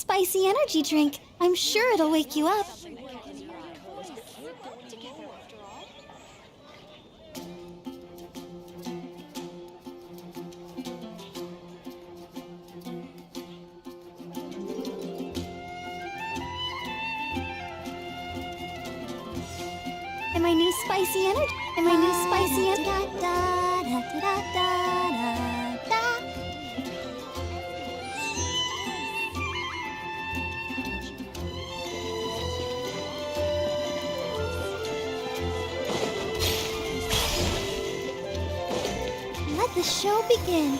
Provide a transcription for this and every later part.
spicy energy drink. I'm sure it'll wake you up. And my new spicy energy. And my new spicy energy. Let the show begin.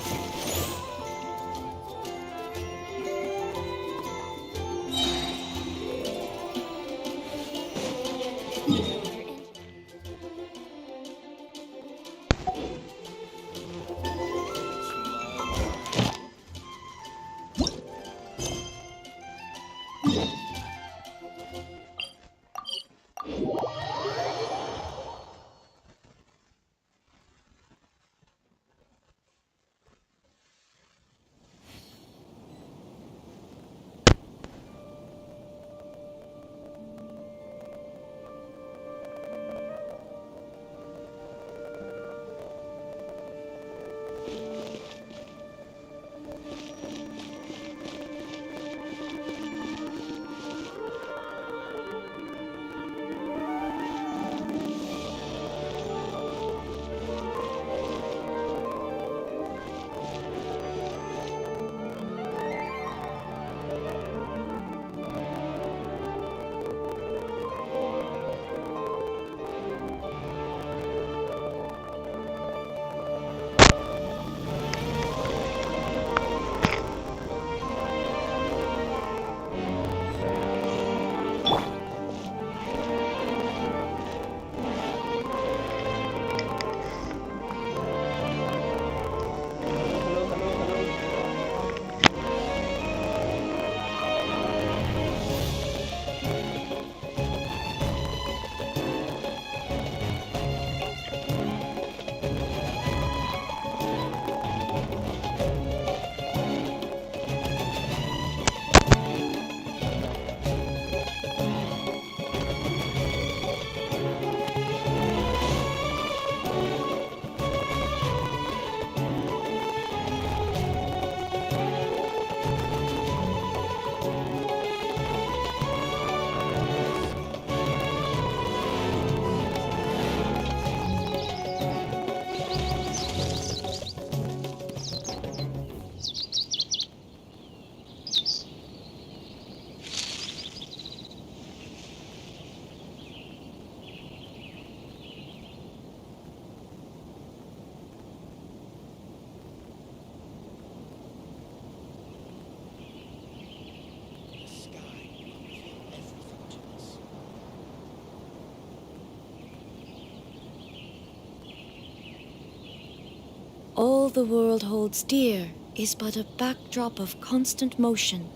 All the world holds dear is but a backdrop of constant motion.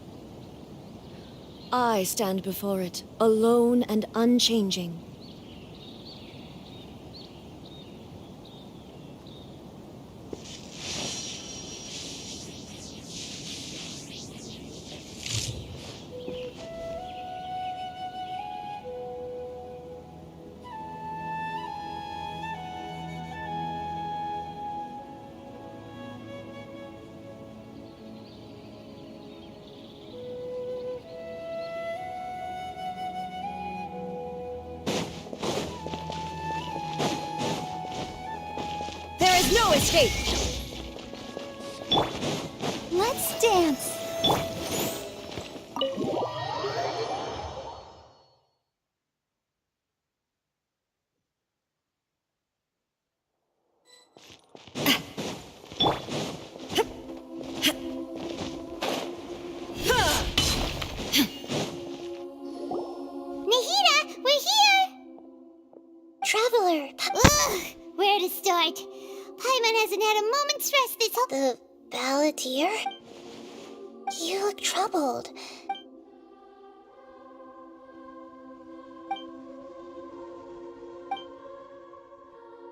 I stand before it, alone and unchanging. No escape! Let's dance! Nahida, we're here! Traveler, where to start? Paimon hasn't had a moment's rest this whole— The balladeer? You look troubled.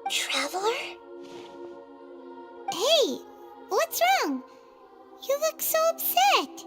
Traveler? Hey, what's wrong? You look so upset.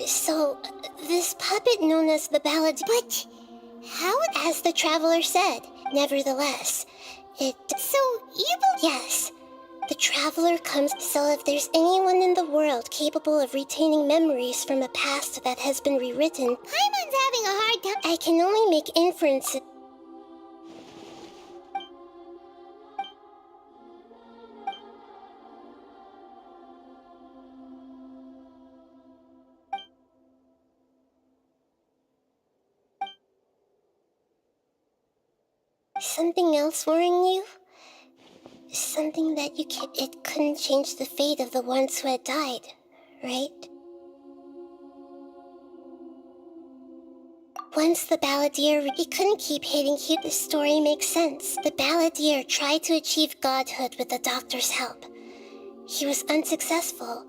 So, this puppet known as the ballad... But how... As the traveler said, nevertheless, it... So, you believe... Yes. The traveler comes... So if there's anyone in the world capable of retaining memories from a past that has been rewritten... Paimon's having a hard time... I can only make inferences... Something else worrying you? Something that you can't... It couldn't change the fate of the ones who had died, right? Once the balladeer... He couldn't keep hitting you. The story makes sense. The balladeer tried to achieve godhood with the doctor's help. He was unsuccessful,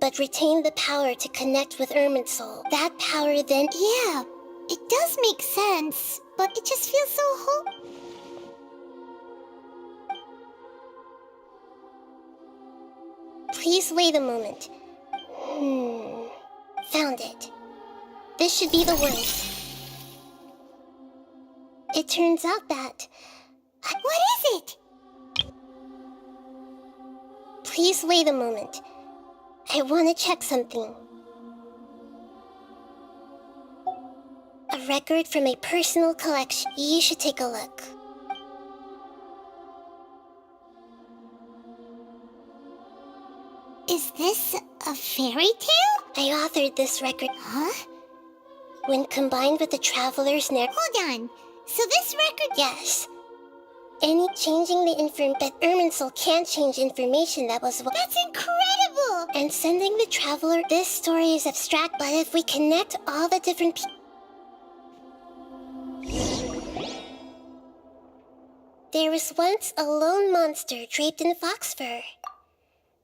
but retained the power to connect with Irminsul. That power then... Yeah, it does make sense, but it just feels so Please wait a moment. Found it. This should be the one. It turns out that... What is it? Please wait a moment. I want to check something. A record from a personal collection. You should take a look. Is this a fairy tale? I authored this record. Huh? When combined with the Traveler's narrative... Hold on. So this record... Yes. Any changing the but Irminsul can't change information that was... That's incredible! And sending the Traveler... This story is abstract, but if we connect all the different There was once a lone monster draped in fox fur.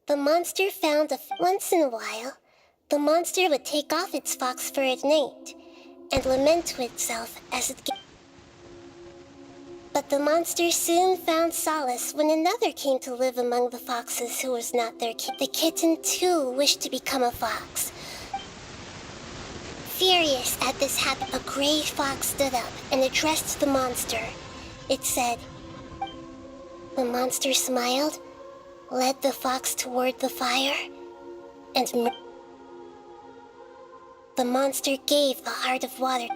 The monster found once in a while, the monster would take off its fox fur at night and lament to itself as it But the monster soon found solace when another came to live among the foxes who was not their kitten. The kitten too wished to become a fox. Furious at this a gray fox stood up and addressed the monster. It said, the monster smiled, led the fox toward the fire, and the monster gave the heart of water.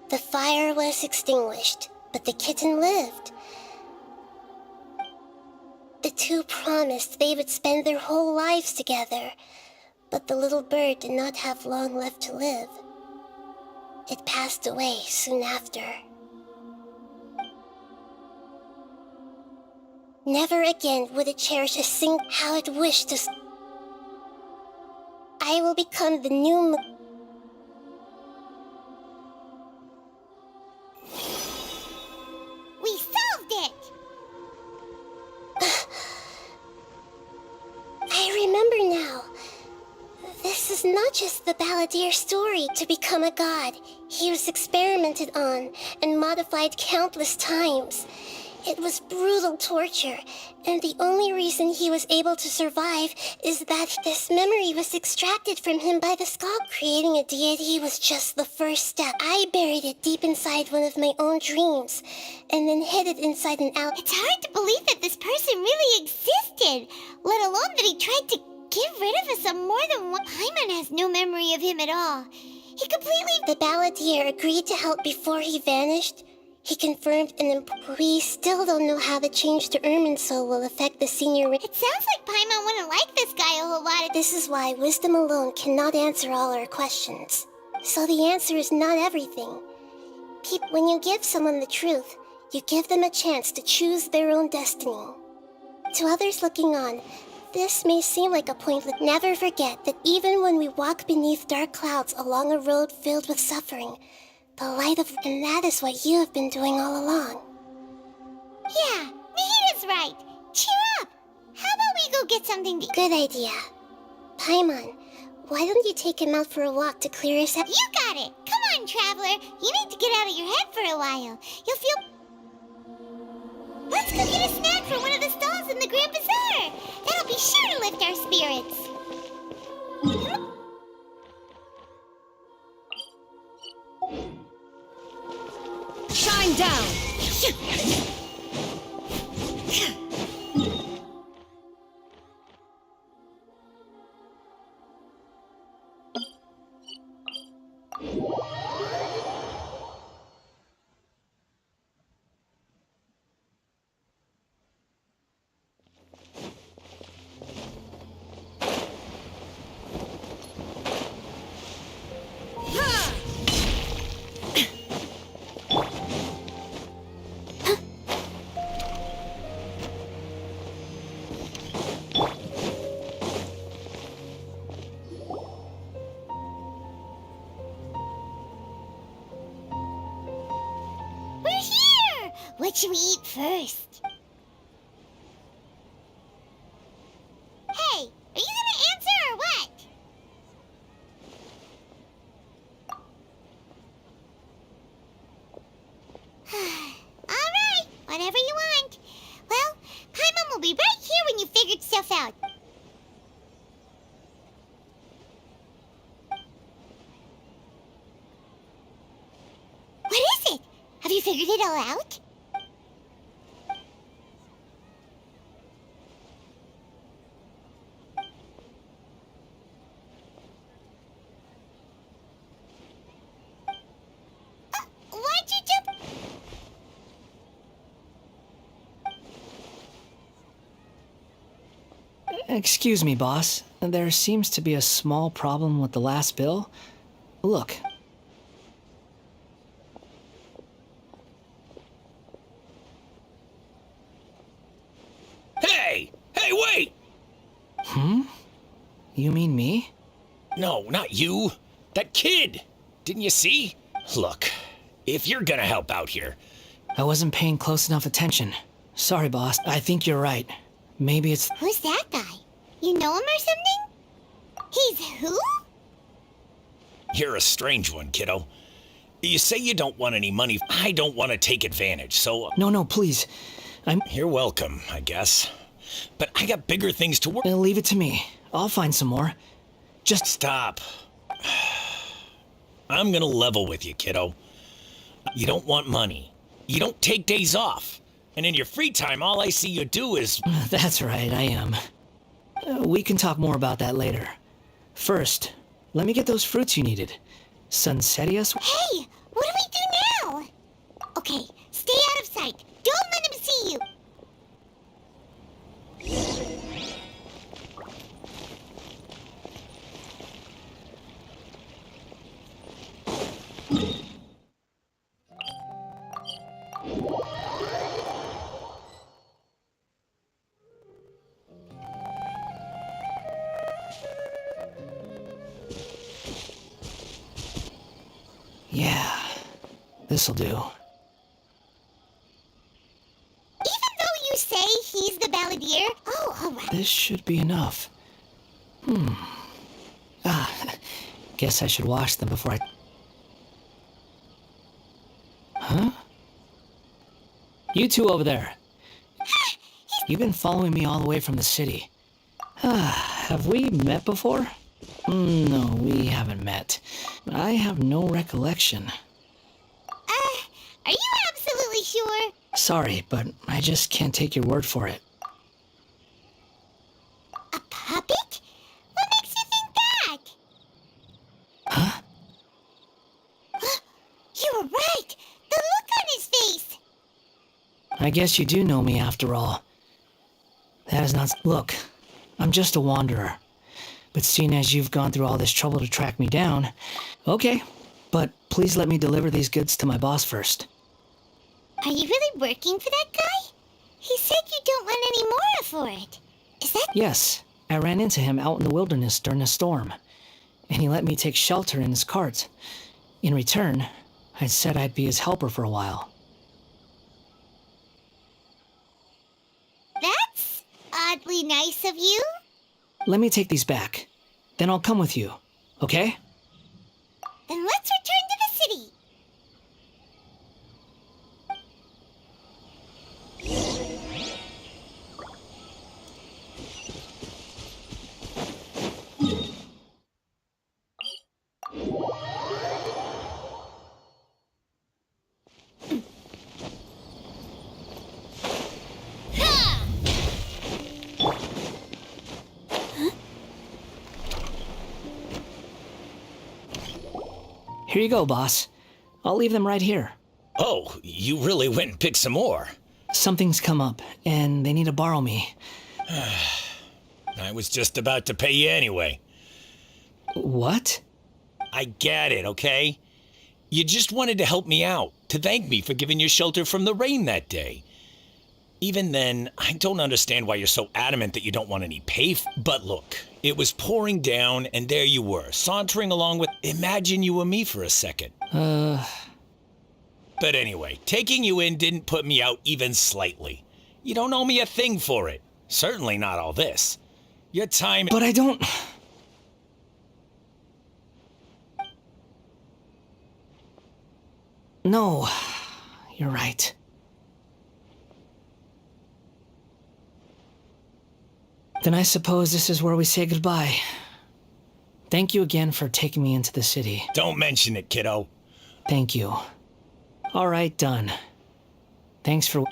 The fire was extinguished, but the kitten lived. The two promised they would spend their whole lives together, but the little bird did not have long left to live. It passed away soon after. Never again would it cherish how it wished to... I will become the new... We solved it! I remember now. This is not just the balladeer's story to become a god. He was experimented on and modified countless times. It was brutal torture, and the only reason he was able to survive is that this memory was extracted from him by the skull. Creating a deity was just the first step. I buried it deep inside one of my own dreams, and then hid it inside an It's hard to believe that this person really existed, let alone that he tried to get rid of us on more than one. Paimon has no memory of him at all. He completely... The balladeer agreed to help before he vanished. He confirmed we still don't know how the change to Irminsul will affect the senior... It sounds like Paimon wouldn't like this guy a whole lot. This is why wisdom alone cannot answer all our questions. So the answer is not everything. When you give someone the truth, you give them a chance to choose their own destiny. To others looking on, this may seem like a pointless... Never forget that even when we walk beneath dark clouds along a road filled with suffering, the light of... And that is what you have been doing all along. Yeah, Nahita's right. Cheer up. How about we go get something to... Good idea. Paimon, why don't you take him out for a walk to clear his head? You got it. Come on, Traveler. You need to get out of your head for a while. You'll feel... Let's go get a snack from one of the stalls in the Grand Bazaar. That'll be sure to lift our spirits. We're here! What should we eat first? Hey, are you gonna answer or what? Alright, whatever you want. Well, Paimon will be right here when you figured stuff out. What is it? Have you figured it all out? Why'd you jump? Excuse me, boss. There seems to be a small problem with the last bill. Look. Hey! Hey, wait! You mean me? No, not you. That kid! Didn't you see? Look, if you're gonna help out here, I wasn't paying close enough attention. Sorry, boss. I think you're right. Maybe it's... Who's that guy? You know him or something? He's who? you're a strange one, kiddo. You say you don't want any money. I don't want to take advantage, so... No, please. You're welcome, I guess. But I got bigger things to work... Leave it to me. I'll find some more. Just... Stop. I'm gonna level with you, kiddo. You don't want money. You don't take days off. And in your free time, all I see you do is... That's right, I am. We can talk more about that later. First, let me get those fruits you needed. Sunsetias? Hey, what do we do now? Okay, stay out of sight. Don't let him see you. Yeah, this'll do. Even though you say he's the balladeer, all right. This should be enough. Guess I should wash them before I... Huh? You two over there. You've been following me all the way from the city. Have we met before? No, we haven't met. I have no recollection. Are you absolutely sure? Sorry, but I just can't take your word for it. A puppet? What makes you think that? Huh? You were right. The look on his face. I guess you do know me after all. That is not... Look, I'm just a wanderer. But seeing as you've gone through all this trouble to track me down... Okay, but please let me deliver these goods to my boss first. Are you really working for that guy? He said you don't want any more for it. Is that... Yes, I ran into him out in the wilderness during a storm. And he let me take shelter in his cart. In return, I said I'd be his helper for a while. That's oddly nice of you. Let me take these back. Then I'll come with you, okay? Then let's return to the city. Here you go, boss. I'll leave them right here. Oh, you really went and picked some more. Something's come up, and they need to borrow me. I was just about to pay you anyway. What? I get it, okay? You just wanted to help me out, to thank me for giving you shelter from the rain that day. Even then, I don't understand why you're so adamant that you don't want any pay. But look, it was pouring down, and there you were, sauntering along with... Imagine you were me for a second. But anyway, taking you in didn't put me out even slightly. You don't owe me a thing for it. Certainly not all this. Your time... But I don't... No, you're right. Then I suppose this is where we say goodbye. Thank you again for taking me into the city. Don't mention it, kiddo. Thank you. All right, done. Thanks for...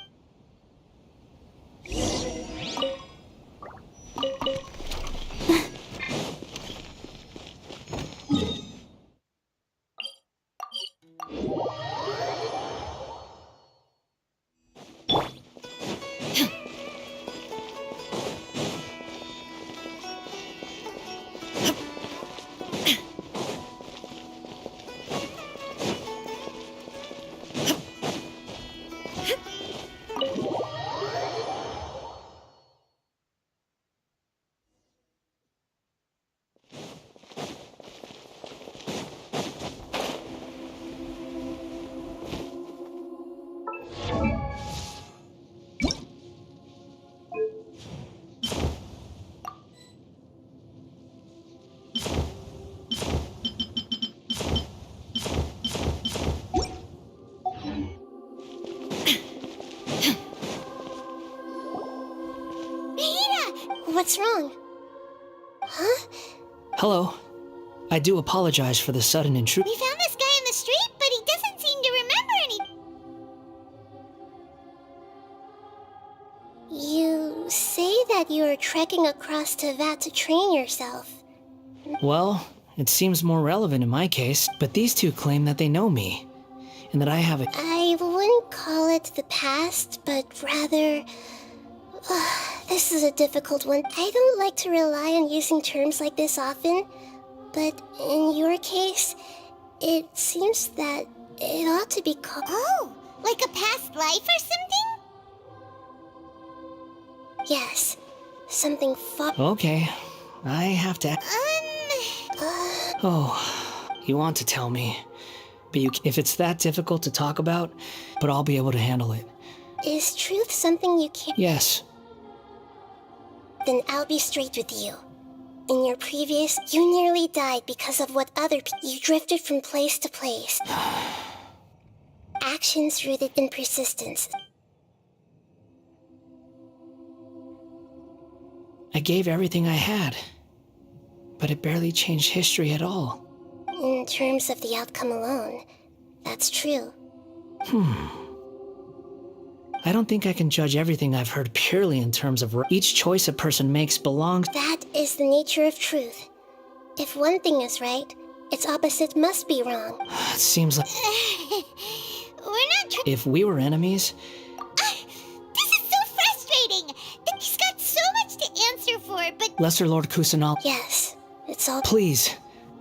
What's wrong? Huh? Hello. I do apologize for the sudden intrusion. We found this guy in the street, but he doesn't seem to remember any... You say that you are trekking across Teyvat to train yourself. Well, it seems more relevant in my case, but these two claim that they know me, and that I have a... I wouldn't call it the past, but rather... this is a difficult one. I don't like to rely on using terms like this often, but in your case, it seems that it ought to be called... Oh, like a past life or something? Yes, something far... Okay, I have to... Oh, you want to tell me, but if it's that difficult to talk about, but I'll be able to handle it. Is truth something you can't... Yes. Then I'll be straight with you. In your previous, you nearly died because of what other people... You drifted from place to place. Actions rooted in persistence. I gave everything I had, but it barely changed history at all. In terms of the outcome alone, that's true. I don't think I can judge everything I've heard purely in terms of each choice a person makes belongs... That is the nature of truth. If one thing is right, its opposite must be wrong. It seems like... We're not If we were enemies... This is so frustrating! He's got so much to answer for, but... Lesser Lord Kusanal... Yes, it's all... Please,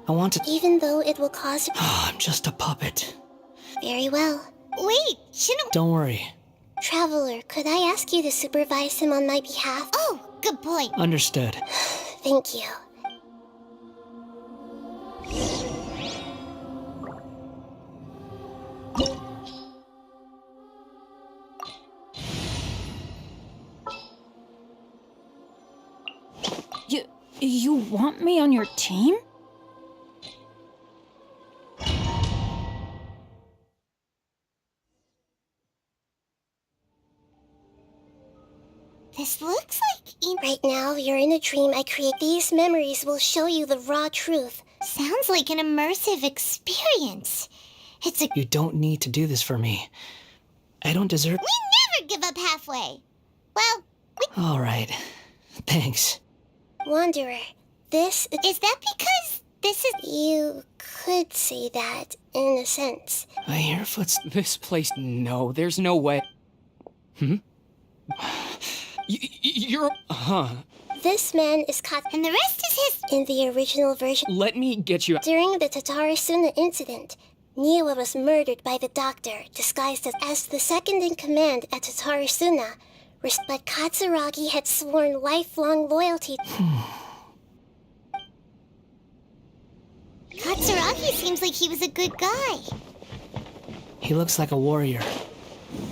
I want to... Even though it will cause... I'm just a puppet. Very well. Wait, shouldn't... Don't worry. Traveler, could I ask you to supervise him on my behalf? Oh, good point. Understood. Thank you. You want me on your team? This looks like... Right now, you're in a dream I create. These memories will show you the raw truth. Sounds like an immersive experience. It's a... You don't need to do this for me. I don't deserve... We never give up halfway. Well, All right. Thanks. Wanderer, this... Is that because This is... You could say that, in a sense. I hear footsteps. This place... No, there's no way. Hmm? You're... Huh. This man is caught, and the rest is his... In the original version, Let me get you... during the Tatarasuna incident, Niwa was murdered by the doctor, disguised as the second-in-command at Tatarasuna. But Katsuragi had sworn lifelong loyalty. Katsuragi seems like he was a good guy. He looks like a warrior,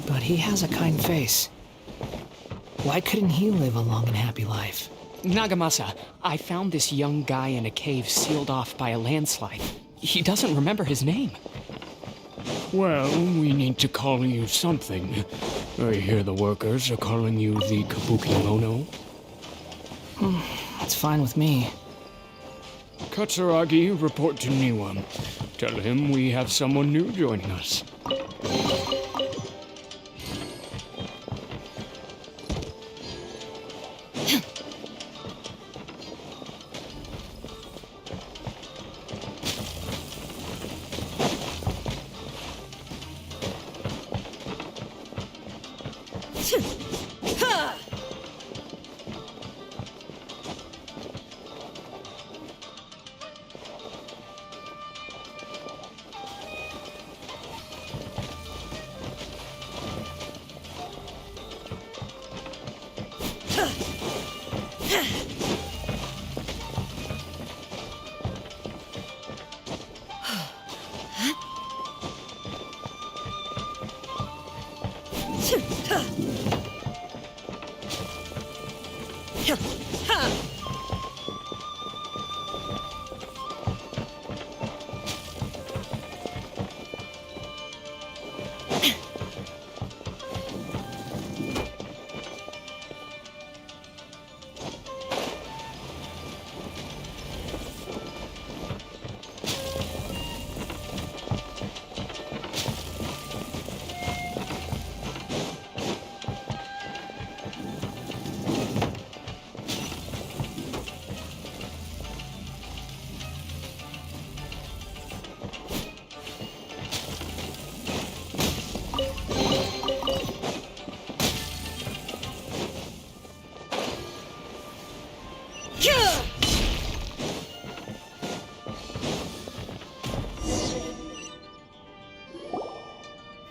but he has a kind face. Why couldn't he live a long and happy life? Nagamasa, I found this young guy in a cave sealed off by a landslide. He doesn't remember his name. Well, we need to call you something. I hear the workers are calling you the Kabuki Mono. That's fine with me. Katsuragi, report to Niwa. Tell him we have someone new joining us.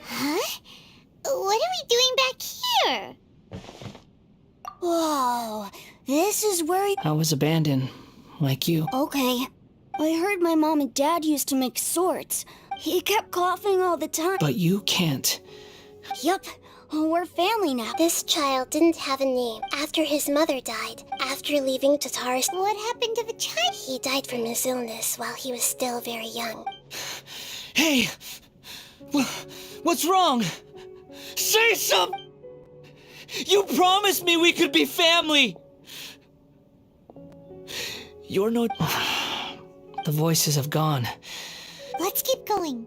Huh? What are we doing back here? Whoa, this is where... I was abandoned, like you. Okay. I heard my mom and dad used to make swords. He kept coughing all the time. But you can't. Yup. We're family now. This child didn't have a name after his mother died. After leaving Tataris... What happened to the child? He died from his illness while he was still very young. Hey! What's wrong? Say something! You promised me we could be family! You're no... The voices have gone. Let's keep going.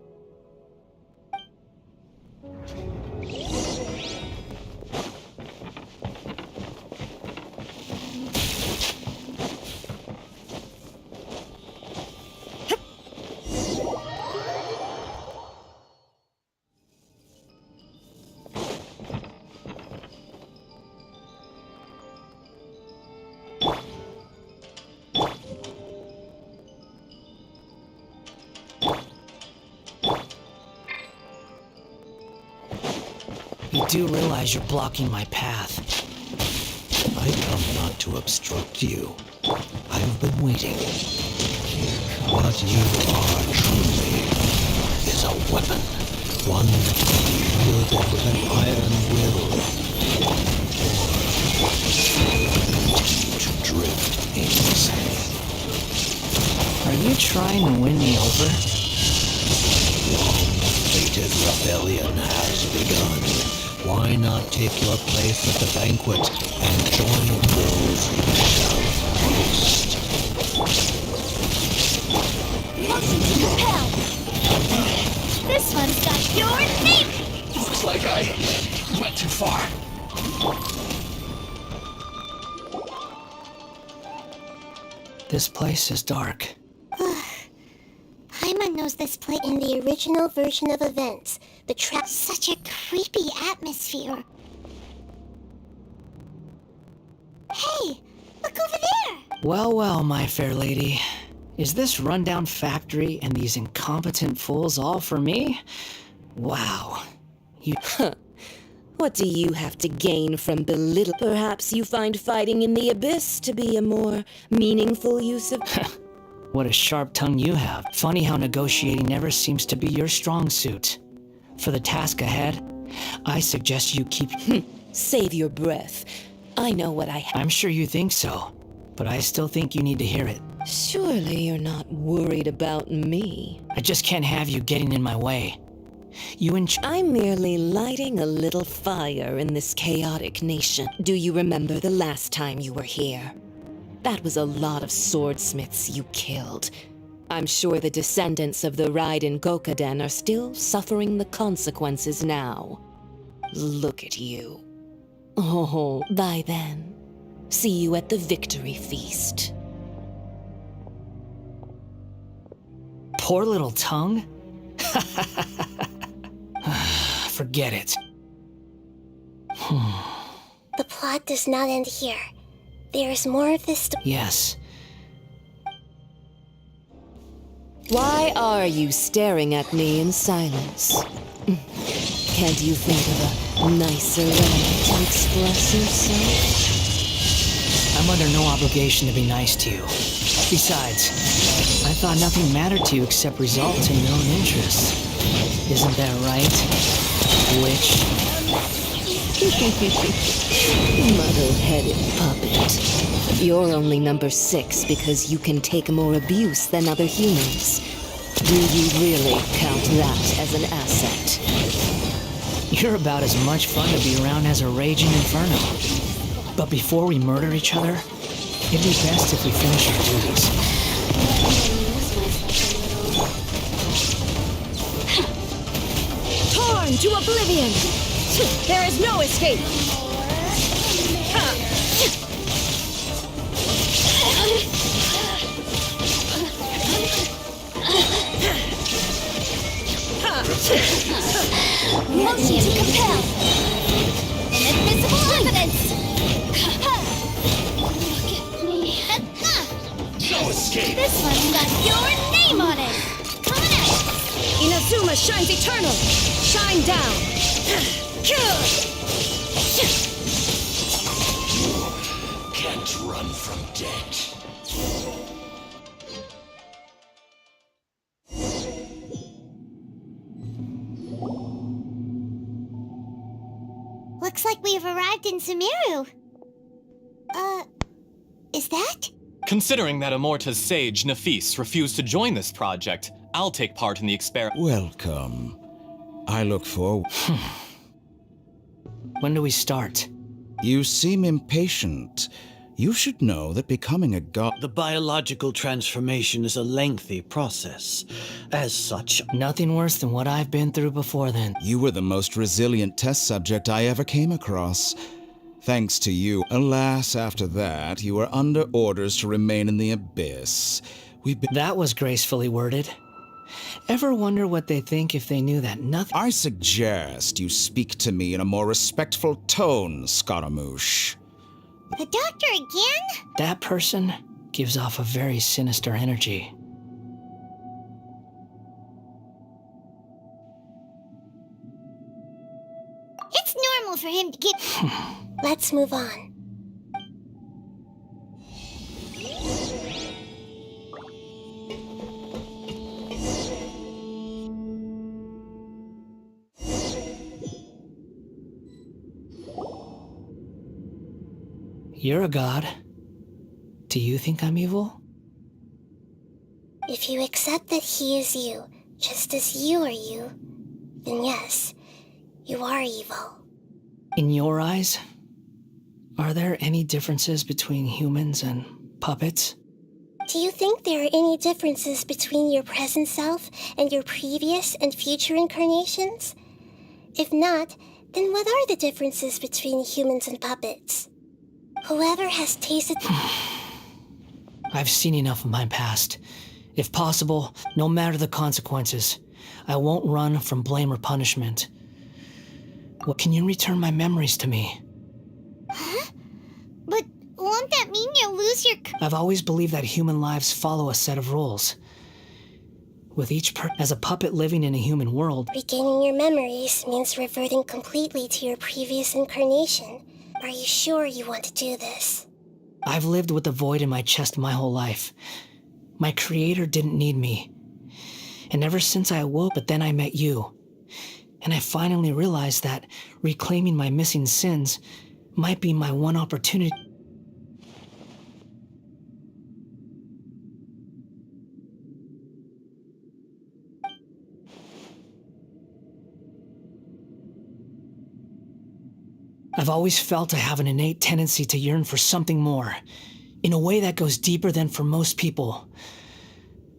You do realize you're blocking my path. I come not to obstruct you. I've been waiting. What you are truly is a weapon. One that can be wielded with an iron will. Or continue to drift aimlessly. Are you trying to win me over? Long-fated rebellion has begun. Why not take your place at the banquet and join those who shall host? Motion to repel. This one's got your name. Looks like I went too far. This place is dark. shows this play in the original version of events. The trap such a creepy atmosphere. Hey, look over there! Well, well, my fair lady. Is this rundown factory and these incompetent fools all for me? Wow. What do you have to gain from belittle? Perhaps you find fighting in the abyss to be a more meaningful use of... What a sharp tongue you have. Funny how negotiating never seems to be your strong suit. For the task ahead, I suggest you keep... Save your breath. I know what I have. I'm sure you think so, but I still think you need to hear it. Surely you're not worried about me. I just can't have you getting in my way. I'm merely lighting a little fire in this chaotic nation. Do you remember the last time you were here? That was a lot of swordsmiths you killed. I'm sure the descendants of the Raiden Gokaden are still suffering the consequences now. Look at you. Oh, by then, see you at the victory feast. Poor little tongue? Forget it. The plot does not end here. There is more of this Yes. Why are you staring at me in silence? Can't you think of a nicer way to express yourself? I'm under no obligation to be nice to you. Besides, I thought nothing mattered to you except results and your own interests. Isn't that right, witch? Muddle-headed puppet. You're only number 6 because you can take more abuse than other humans. Do you really count that as an asset? You're about as much fun to be around as a raging inferno. But before we murder each other, it'd be best if we finish our duties. Torn to oblivion! There is no escape! motion to compel. Inadmissible evidence. No escape! This one's got your name on it. Coming out. Inazuma shines eternal! Shine down! Can't run from death. Looks like we've arrived in Sumeru. Is that? Considering that Amorta's sage, Nafis, refused to join this project, I'll take part in the experiment. Welcome. I look forward. When do we start? You seem impatient. You should know that becoming a god... The biological transformation is a lengthy process. As such, Nothing worse than what I've been through before then. You were the most resilient test subject I ever came across. Thanks to you. Alas, after that, you were under orders to remain in the abyss. That was gracefully worded. Ever wonder what they think if they knew that nothing... I suggest you speak to me in a more respectful tone, Scaramouche. The doctor again? That person gives off a very sinister energy. It's normal for him to get... Let's move on. You're a god. Do you think I'm evil? If you accept that he is you, just as you are you, then yes, you are evil. In your eyes, are there any differences between humans and puppets? Do you think there are any differences between your present self and your previous and future incarnations? If not, then what are the differences between humans and puppets? Whoever has tasted... I've seen enough of my past. If possible, no matter the consequences, I won't run from blame or punishment. What can you return my memories to me? Huh? But won't that mean you'll lose your... I've always believed that human lives follow a set of rules. With each as a puppet living in a human world. Regaining your memories means reverting completely to your previous incarnation. Are you sure you want to do this? I've lived with the void in my chest my whole life. My creator didn't need me. And ever since I awoke, but then I met you. And I finally realized that reclaiming my missing sins might be my one opportunity. I've always felt I have an innate tendency to yearn for something more, in a way that goes deeper than for most people.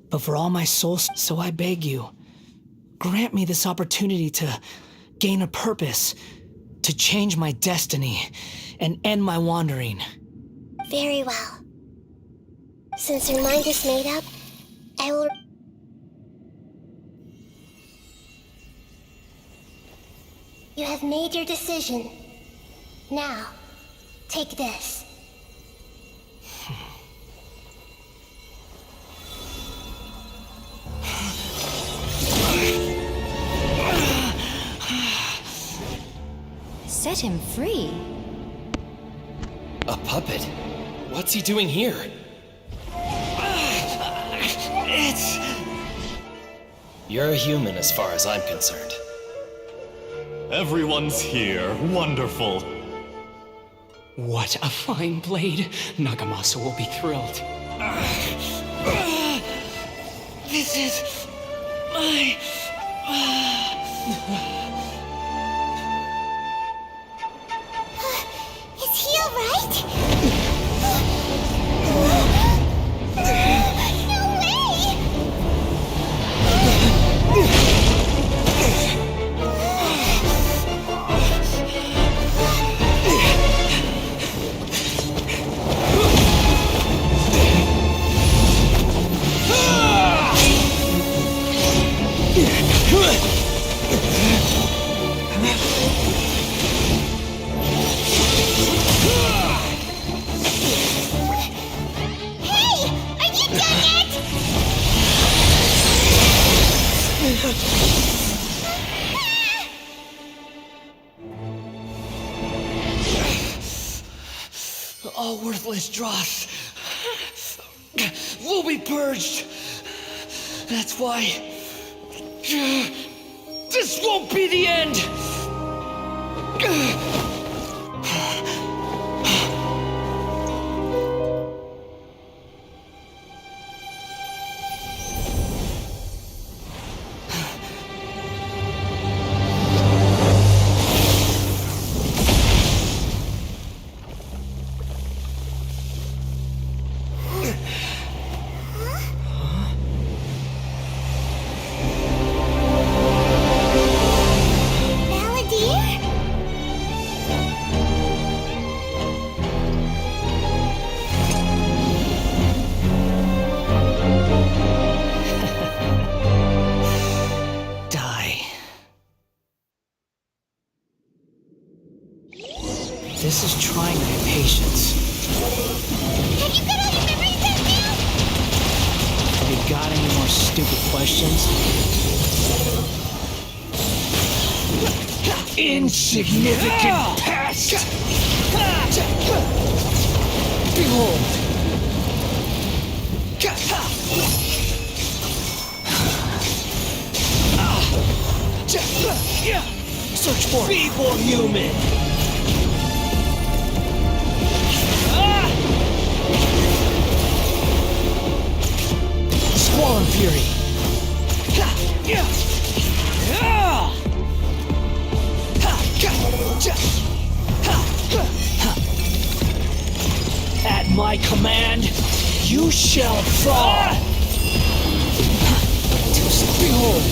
But for all my soul, so I beg you, grant me this opportunity to gain a purpose, to change my destiny, and end my wandering. Very well. Since your mind is made up, I will... You have made your decision. Now, take this. Set him free. A puppet? What's he doing here? You're a human as far as I'm concerned. Everyone's here. Wonderful. What a fine blade. Nagamasa will be thrilled. This is my... Is he alright? No way! All worthless dross will be purged. That's why this won't be the end. This is trying my patience. Have you got all your memories back now? Have you got any more stupid questions? Insignificant pest! Behold! Search for feeble human! Squall and Fury! At my command, you shall fall! Behold!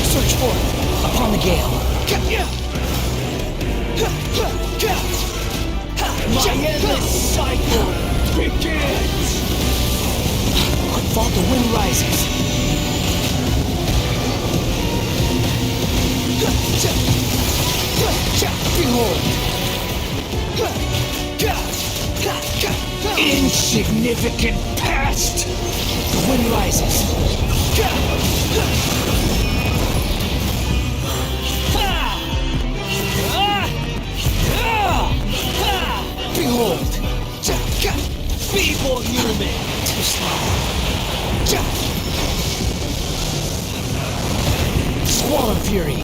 Search for it upon the gale. My endless cycle begins! Behold! Insignificant past! The wind rises. Behold! Feeble human! Too slow. Squall and fury!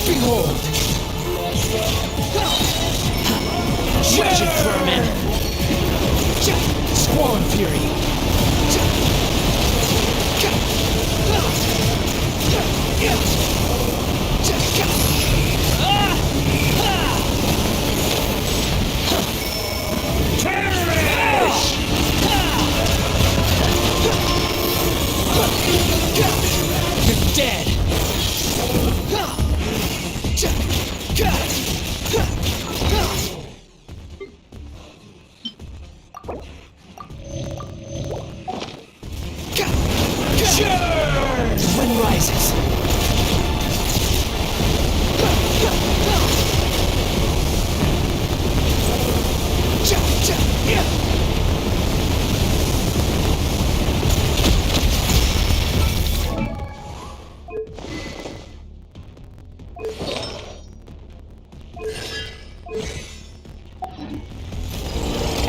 Behold! Wretched vermin! Squall and fury! You're dead! The wind rises.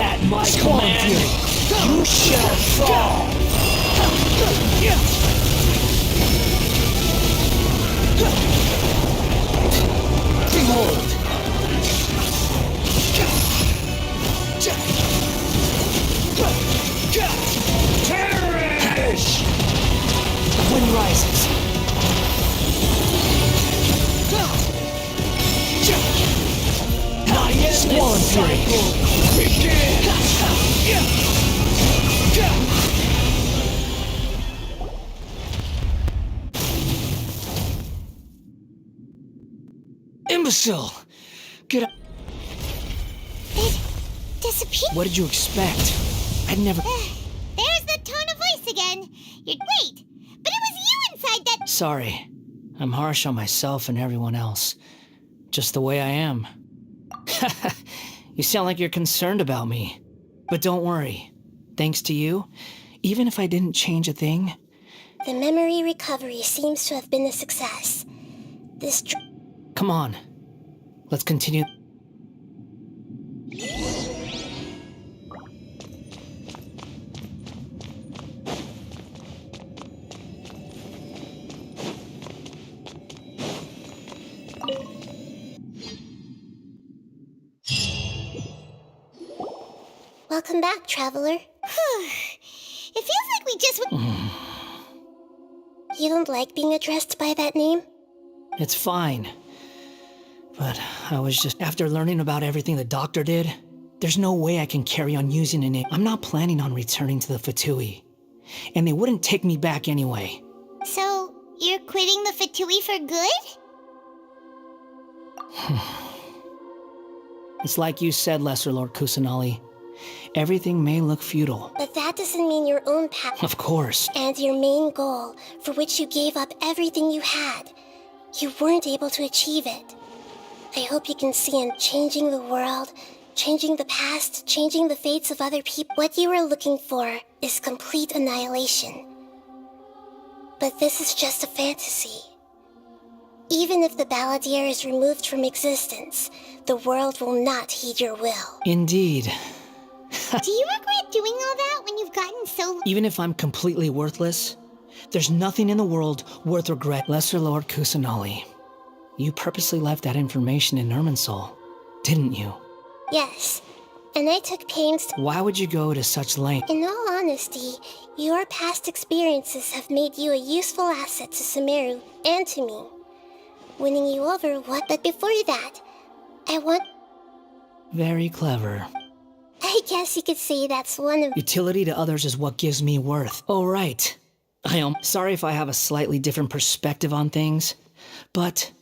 At my command, you shall fall! Behold! Perish! The wind rises. Not yet. Squall and fury. Begin! Imbecile! Get up. It disappeared. What did you expect? I'd never. There's the tone of voice again. Wait, but it was you inside that. Sorry. I'm harsh on myself and everyone else. Just the way I am. You sound like you're concerned about me. But don't worry. Thanks to you, even if I didn't change a thing. The memory recovery seems to have been a success. This. Come on. Let's continue. Welcome back, traveler. It feels like we just. You don't like being addressed by that name? It's fine. But I was just... After learning about everything the doctor did, there's no way I can carry on using a name. I'm not planning on returning to the Fatui. And they wouldn't take me back anyway. So, you're quitting the Fatui for good? It's like you said, Lesser Lord Kusanali. Everything may look futile. But that doesn't mean your own path. Of course. And your main goal, for which you gave up everything you had, you weren't able to achieve it. I hope you can see in changing the world, changing the past, changing the fates of other people. What you were looking for is complete annihilation. But this is just a fantasy. Even if the Balladeer is removed from existence, the world will not heed your will. Indeed. Do you regret doing all that when you've gotten so... Even if I'm completely worthless, there's nothing in the world worth regret. Lesser Lord Kusanali, you purposely left that information in Irminsul, didn't you? Yes, and I took pains to... Why would you go to such length? In all honesty, your past experiences have made you a useful asset to Sumeru and to me. Winning you over, what? But before that, I want... Very clever. I guess you could say that's one of... Utility to others is what gives me worth. Oh, right. I am sorry if I have a slightly different perspective on things, but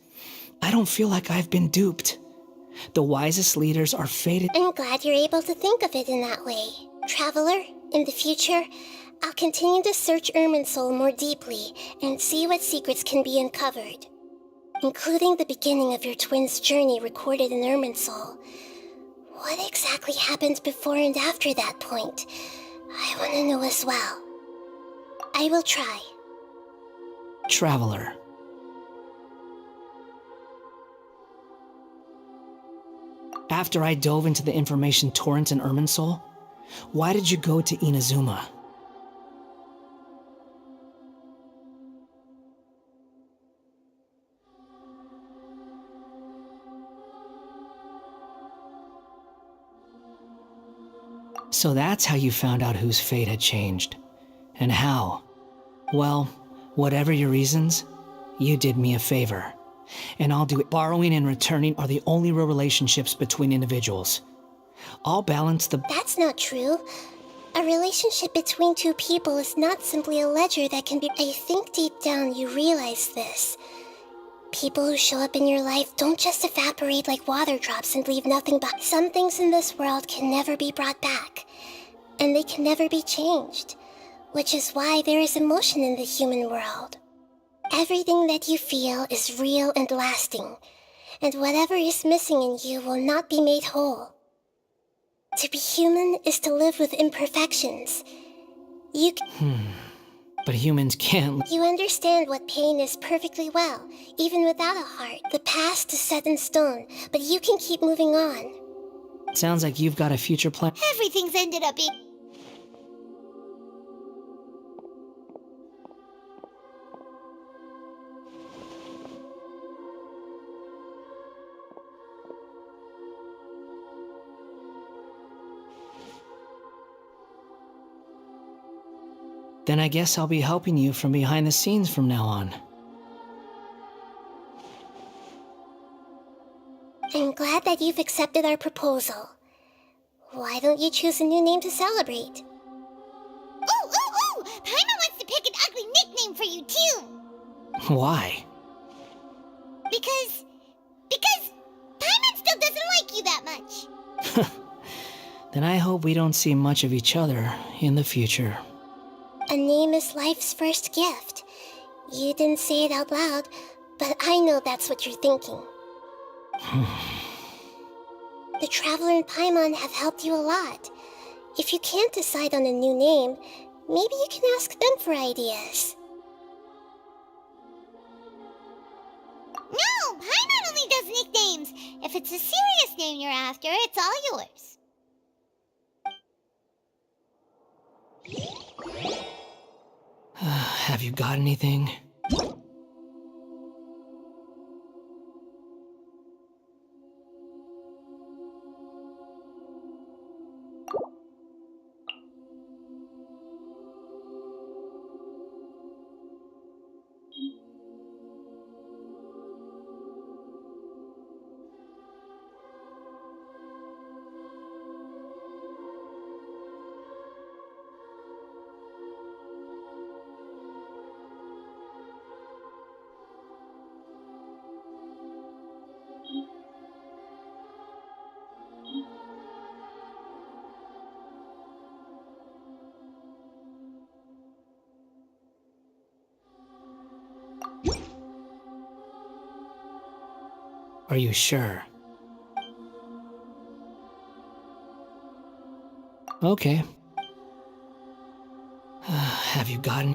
I don't feel like I've been duped. The wisest leaders are fated... I'm glad you're able to think of it in that way. Traveler, in the future, I'll continue to search Irminsul more deeply and see what secrets can be uncovered, including the beginning of your twins' journey recorded in Irminsul. What exactly happened before and after that point? I want to know as well. I will try. Traveler. After I dove into the information torrent in Irminsul, why did you go to Inazuma? So that's how you found out whose fate had changed. And how? Well, whatever your reasons, you did me a favor. And I'll do it. Borrowing and returning are the only real relationships between individuals. I'll balance the— That's not true. A relationship between two people is not simply a ledger that can be— I think deep down you realize this. People who show up in your life don't just evaporate like water drops and leave nothing but— Some things in this world can never be brought back, and they can never be changed, which is why there is emotion in the human world. Everything that you feel is real and lasting, and whatever is missing in you will not be made whole. To be human is to live with imperfections. But humans can't— You understand what pain is perfectly well, even without a heart. The past is set in stone, but you can keep moving on. Sounds like you've got a future plan. Everything's ended up being— Then I guess I'll be helping you from behind the scenes from now on. I'm glad that you've accepted our proposal. Why don't you choose a new name to celebrate? Ooh, ooh, ooh! Paimon wants to pick an ugly nickname for you, too! Why? Because Paimon still doesn't like you that much. Then I hope we don't see much of each other in the future. A name is life's first gift. You didn't say it out loud, but I know that's what you're thinking. The Traveler and Paimon have helped you a lot. If you can't decide on a new name, maybe you can ask them for ideas. No, Paimon only does nicknames. If it's a serious name you're after, it's all yours. Have you got anything? Are you sure? Okay. Have you gotten...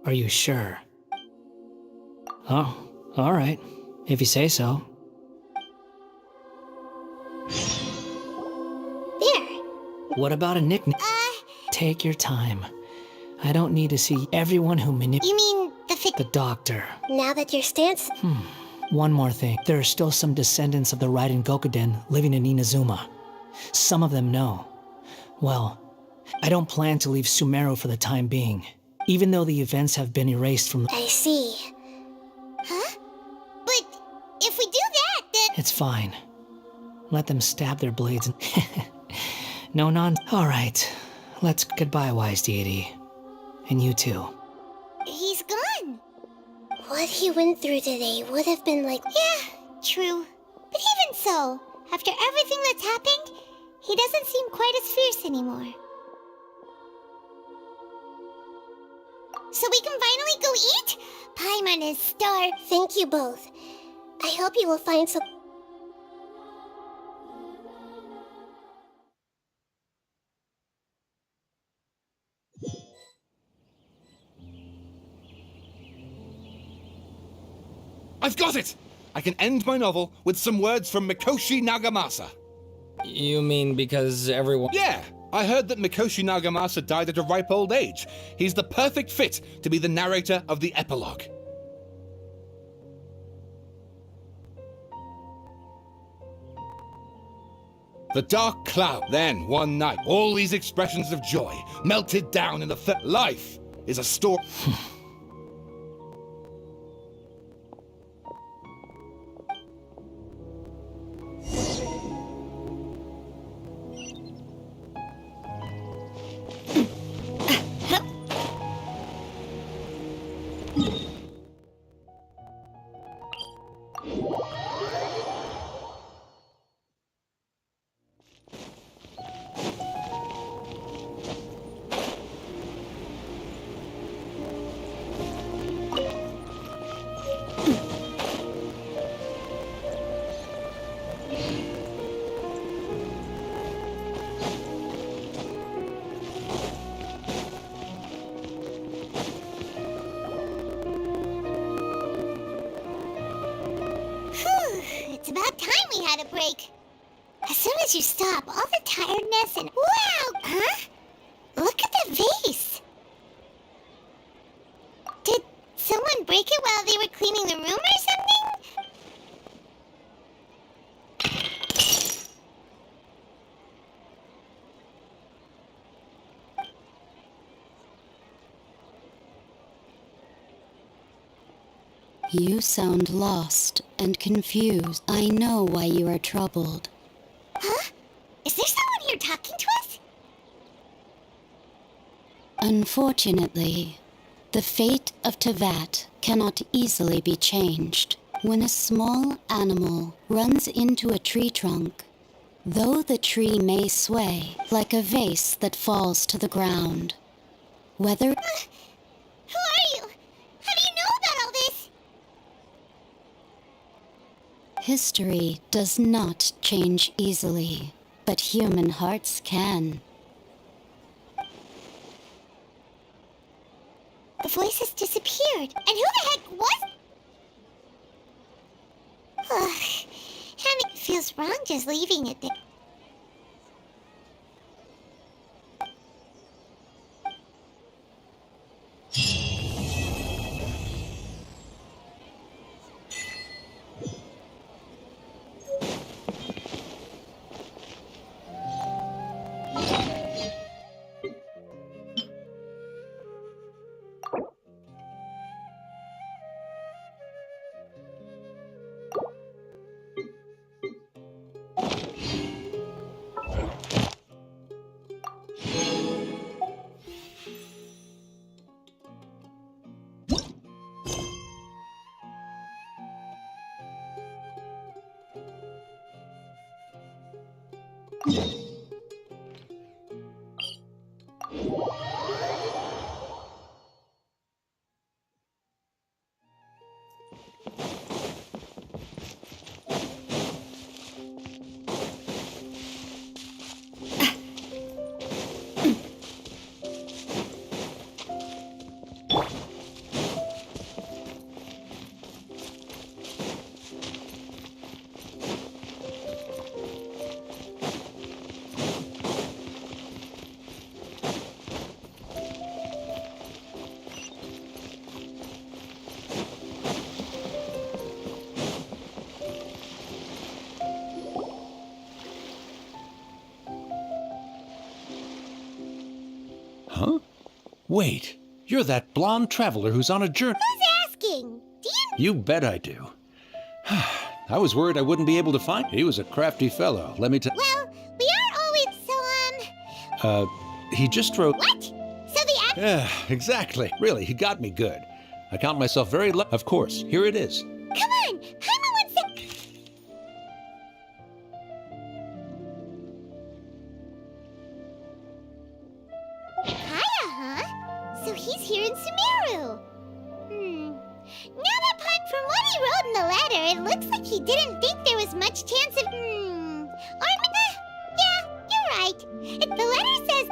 Are you sure? Oh, all right. If you say so. What about a nickname? Take your time. I don't need to see everyone who You mean the doctor. Now that your stance... One more thing. There are still some descendants of the Raiden Gokuden living in Inazuma. Some of them know. Well, I don't plan to leave Sumeru for the time being, even though the events have been erased from... I see. Huh? But if we do that, then... It's fine. Let them stab their blades and... No Alright. Let's goodbye, wise deity. And you too. He's gone. What he went through today would have been like... Yeah, true. But even so, after everything that's happened, he doesn't seem quite as fierce anymore. So we can finally go eat? Paimon is starved. Thank you both. I hope you will find some... I've got it! I can end my novel with some words from Mikoshi Nagamasa. You mean because everyone... Yeah! I heard that Mikoshi Nagamasa died at a ripe old age. He's the perfect fit to be the narrator of the epilogue. The dark cloud. Then, one night, all these expressions of joy melted down in the life is a story. It's about time we had a break. As soon as you stop, all the tiredness and... Wow! Huh? Look at the vase! Did someone break it while they were cleaning the room or something? You sound lost and confused. I know why you are troubled. Huh? Is there someone here talking to us? Unfortunately, the fate of Tevat cannot easily be changed. When a small animal runs into a tree trunk, though the tree may sway like a vase that falls to the ground, whether... Who are you? How do you know about all this? History does not change easily, but human hearts can. The voice has disappeared. And who the heck was... Ugh. It feels wrong just leaving it there. Huh? Wait, you're that blonde traveler who's on a journey. Who's asking? Do you... You bet I do. I was worried I wouldn't be able to find him. He was a crafty fellow, let me tell. Well, we are always so, He just wrote. What? So the Yeah, exactly. Really, he got me good. I count myself very lucky. Of course, here it is. Come on! Paimon wants to... Kaya, huh? So he's here in Sumeru. Now that from what he wrote in the letter, it looks like he didn't think there was much chance of... Or, yeah, you're right. The letter says...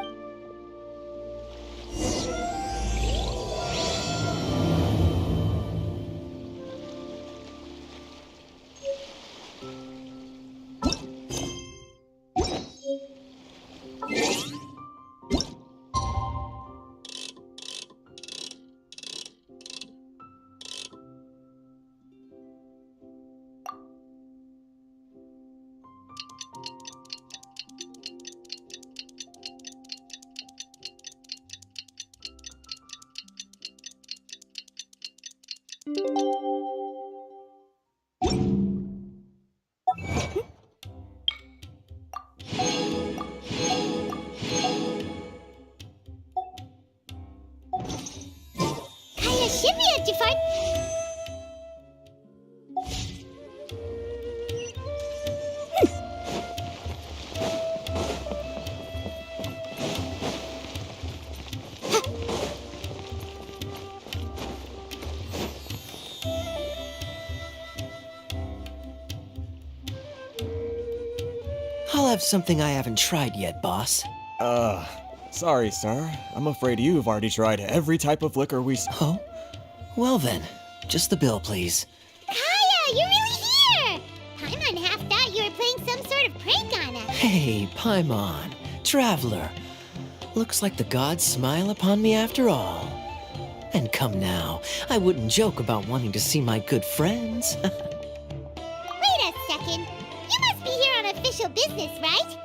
Kaya Shivya, Jafar... I'll have something I haven't tried yet, boss. Sorry, sir. I'm afraid you've already tried every type of liquor we... Oh? Well then, just the bill, please. Kaya, you're really here! Paimon half thought you were playing some sort of prank on us. Hey, Paimon, traveler. Looks like the gods smile upon me after all. And come now, I wouldn't joke about wanting to see my good friends. Wait a second. You must be here on official business, right?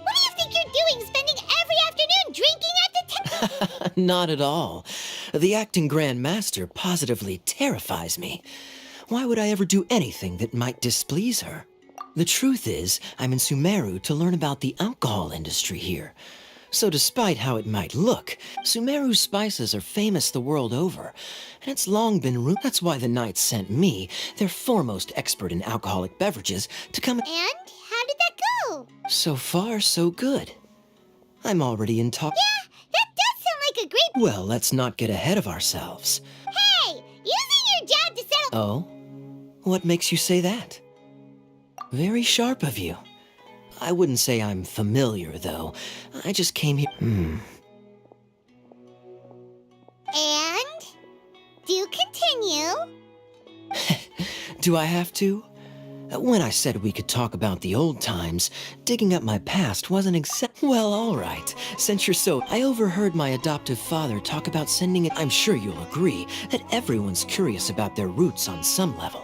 What do you think you're doing, spending every afternoon drinking at the temple? Not at all. The acting Grand Master positively terrifies me. Why would I ever do anything that might displease her? The truth is, I'm in Sumeru to learn about the alcohol industry here. So despite how it might look, Sumeru's spices are famous the world over, and it's long been that's why the Knights sent me, their foremost expert in alcoholic beverages, to come. And how did that go? So far, so good. I'm already in talk. Yeah, that does sound like a great... Well, let's not get ahead of ourselves. Hey, using your job to settle... Oh? What makes you say that? Very sharp of you. I wouldn't say I'm familiar, though. I just came here... And? Do continue. Do I have to? When I said we could talk about the old times, digging up my past wasn't exact... Well, all right. Since you're so... I overheard my adoptive father talk about sending it... I'm sure you'll agree that everyone's curious about their roots on some level.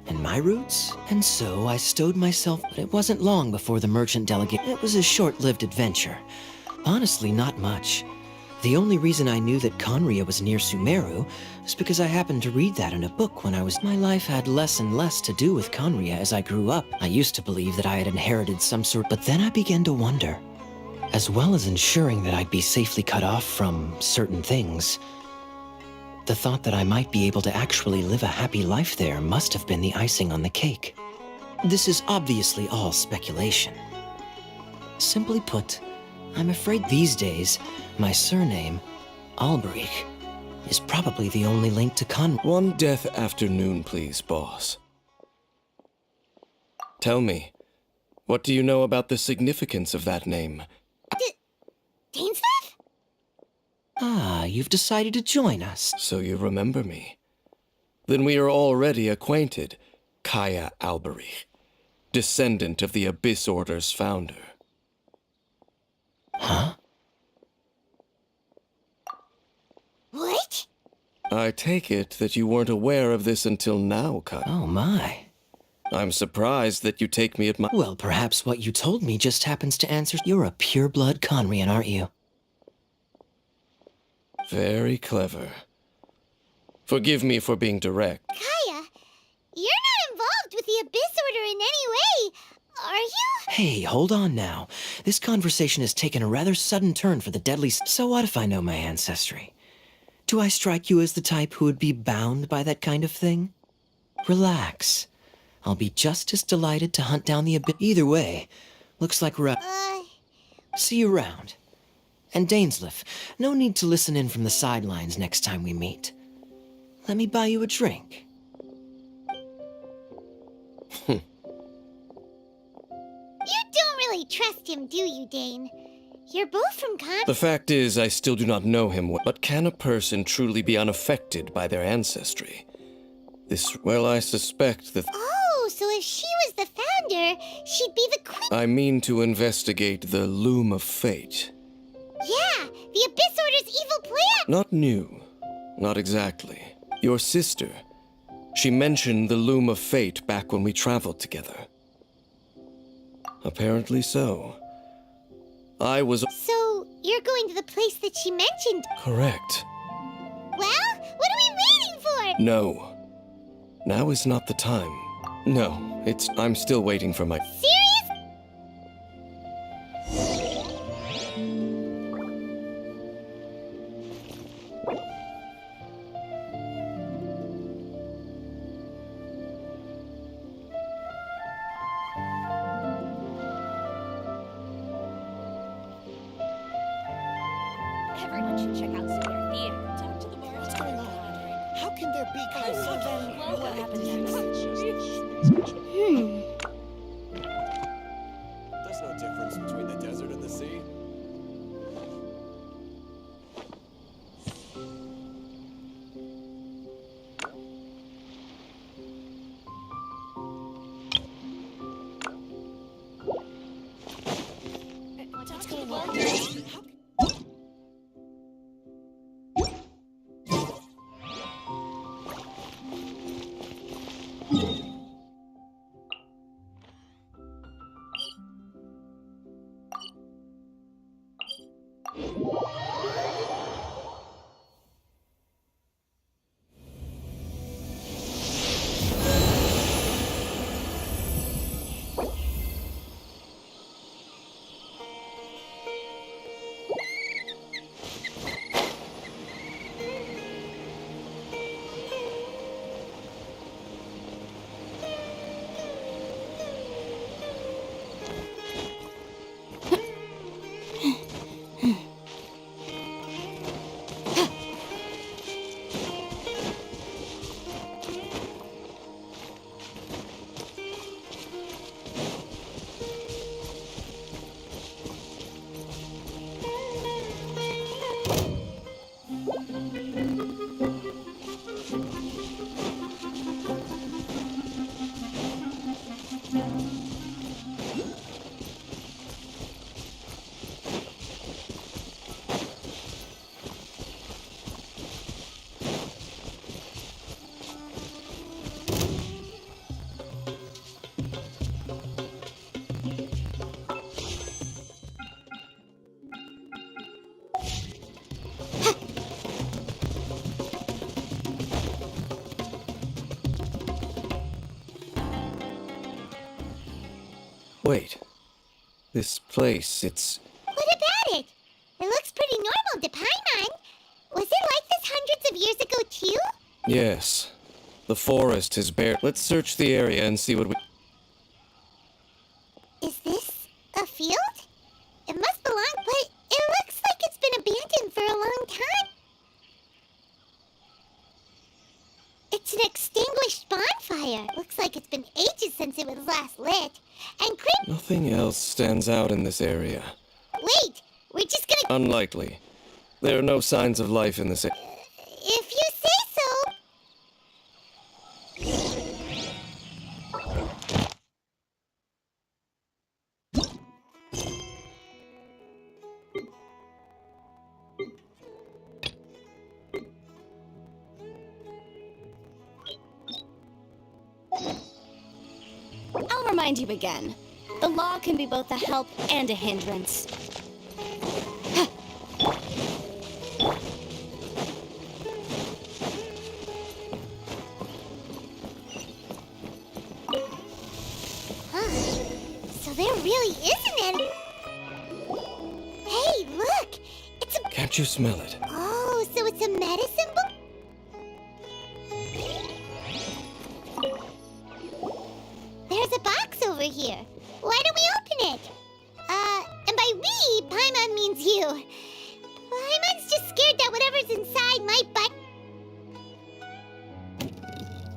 And my roots? And so I stowed myself, but it wasn't long before the merchant delegate. It was a short-lived adventure. Honestly, not much. The only reason I knew that Conria was near Sumeru is because I happened to read that in a book when I was... My life had less and less to do with Conria as I grew up. I used to believe that I had inherited some sort, but then I began to wonder. As well as ensuring that I'd be safely cut off from certain things, the thought that I might be able to actually live a happy life there must have been the icing on the cake. This is obviously all speculation. Simply put, I'm afraid these days, my surname, Alberich, is probably the only link to One death afternoon, please, boss. Tell me, what do you know about the significance of that name? Dainsleif? Ah, you've decided to join us. So you remember me. Then we are already acquainted, Kaya Alberich, descendant of the Abyss Order's founder. Huh? What? I take it that you weren't aware of this until now, Kaya. Oh my. I'm surprised that you take me at my... Well, perhaps what you told me just happens to answer... You're a pure-blood Conrian, aren't you? Very clever. Forgive me for being direct. Kaya, you're not involved with the Abyss Order in any way, are you? Hey, hold on now. This conversation has taken a rather sudden turn for the deadly. So what if I know my ancestry? Do I strike you as the type who would be bound by that kind of thing? Relax. I'll be just as delighted to hunt down the Abyss. Either way, looks like we're See you around. And Dainsleif, no need to listen in from the sidelines next time we meet. Let me buy you a drink. You don't really trust him, do you, Dane? You're both from The fact is, I still do not know him well. But can a person truly be unaffected by their ancestry? Well, I suspect that... Oh, so if she was the founder, she'd be the queen. I mean to investigate the Loom of Fate. Yeah, the Abyss Order's evil plan. Not new. Not exactly. Your sister. She mentioned the Loom of Fate back when we traveled together. Apparently so. I was... So, you're going to the place that she mentioned? Correct. Well, what are we waiting for? No. Now is not the time. No, I'm still waiting for my... Serious? Everyone should check out Super Theater. Talk to the bar. What's going on? How can there be kind of then what happened next? There's no difference between the desert and the sea. What's going on? Wait. This place, it's... What about it? It looks pretty normal to Paimon. Was it like this hundreds of years ago, too? Yes. The forest is bare. Let's search the area and see what we... Is this a field? It must belong, but it looks like it's been abandoned for a long time. It's an extinguished bonfire. Looks like it's been ages since it was last lit. And Nothing else stands out in this area. Wait, we're just gonna... Unlikely. There are no signs of life in this area. If you say so. I'll remind you again. The law can be both a help and a hindrance. Don't you smell it? Oh, so it's a medicine book? There's a box over here. Why don't we open it? And by we, Paimon means you. Paimon's just scared that whatever's inside might bite.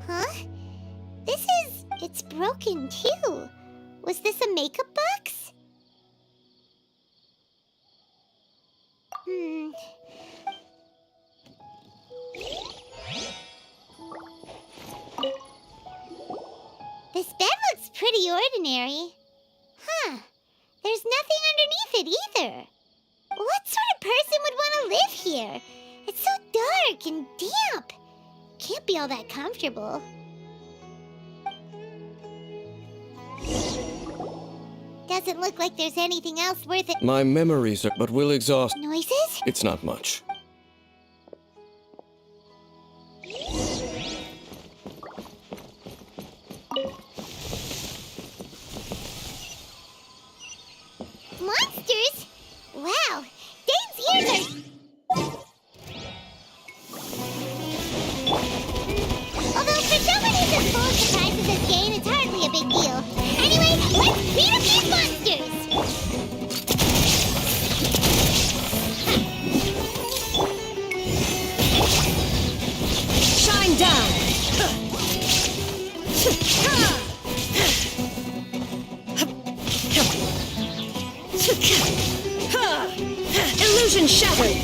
Huh? It's broken too. Was this a makeup box? This bed looks pretty ordinary. Huh. There's nothing underneath it either. What sort of person would want to live here? It's so dark and damp. Can't be all that comfortable. Doesn't look like there's anything else worth it. My memories are, but will exhaust. Noises? It's not much. Monsters? Wow, Dane's ears are... Although for someone who's as full of surprises as Dane, it's hardly a big deal. Anyway, let's beat up these monsters! Shine down! Illusion shattered!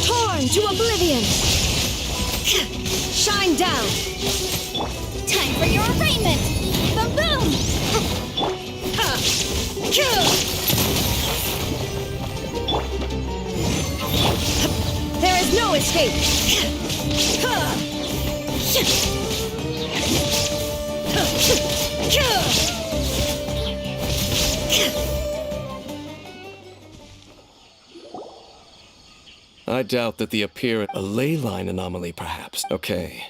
Torn to oblivion! Shine down! Time for your arraignment! Boom boom! There is no escape! I doubt that the appearance... A ley line anomaly, perhaps. Okay.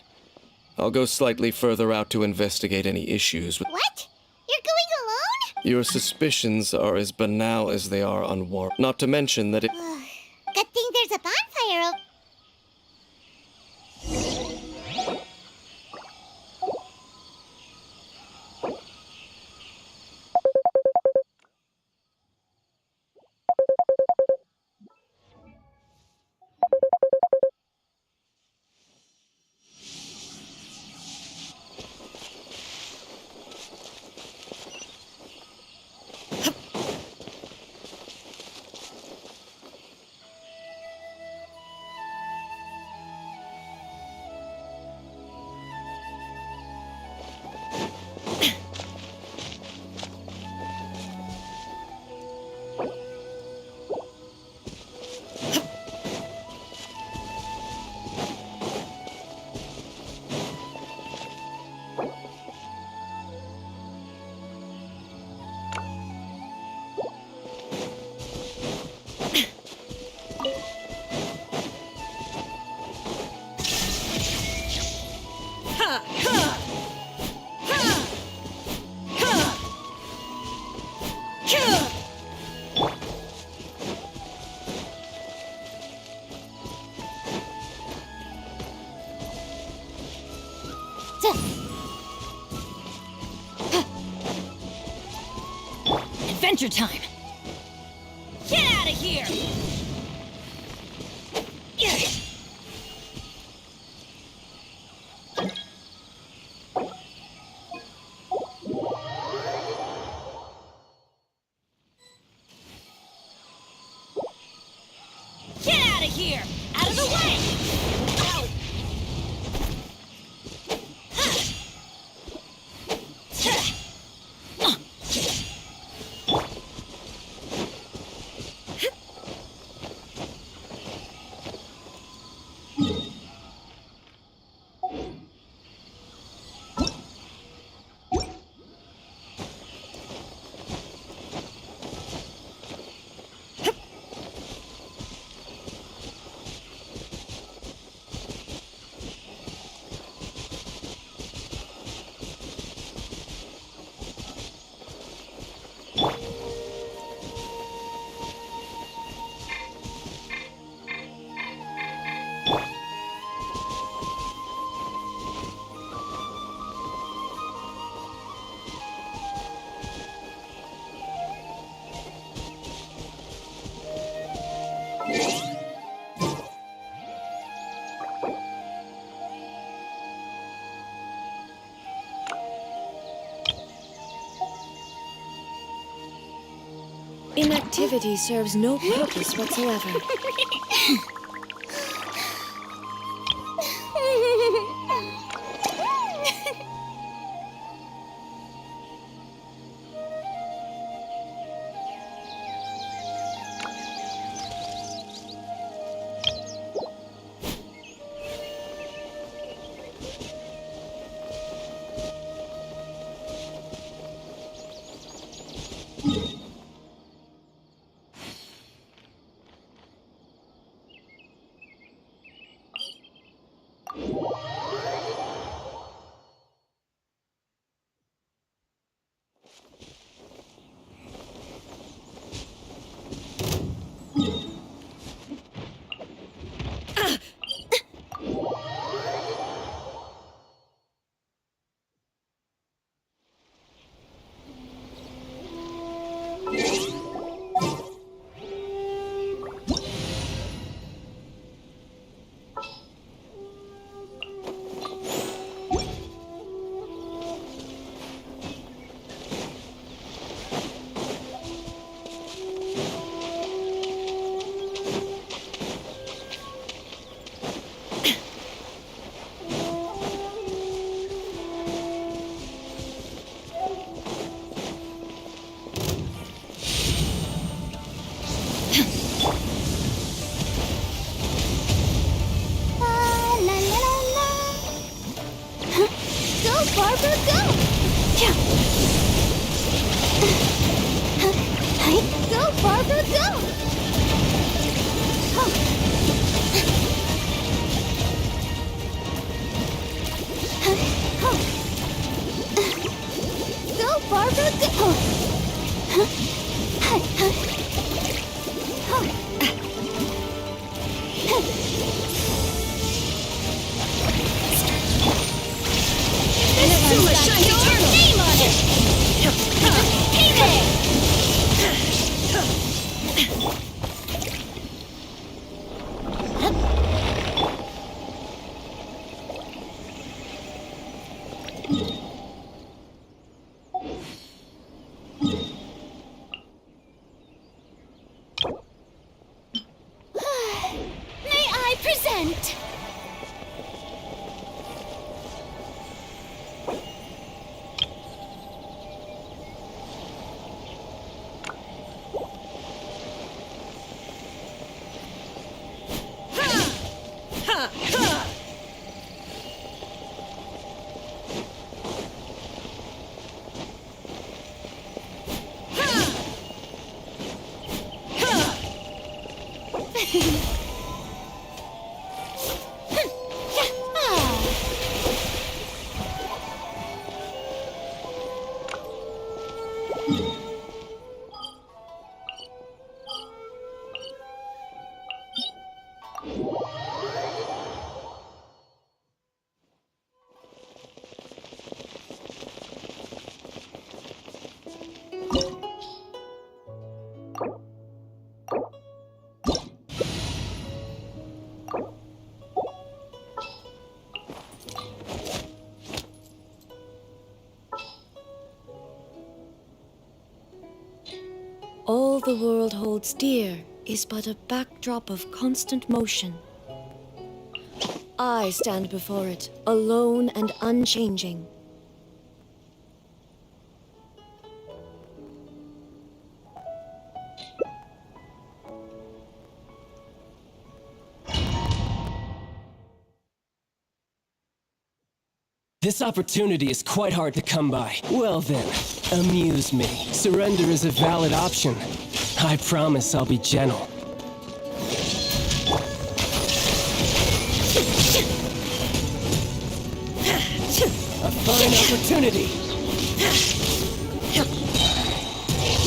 I'll go slightly further out to investigate any issues with... What? You're going alone? Your suspicions are as banal as they are unwarranted. Not to mention that it... Good thing there's a bonfire over... Adventure time! Get out of here! Get out of here! Out of the way! Ow! Inactivity serves no purpose whatsoever. Barbara, go! Go, Barbara, go! Go, Barbara, go! Shine your name on it! Hey there! May I present? All the world holds dear is but a backdrop of constant motion. I stand before it, alone and unchanging. This opportunity is quite hard to come by. Well then, amuse me. Surrender is a valid option. I promise I'll be gentle. A fine opportunity.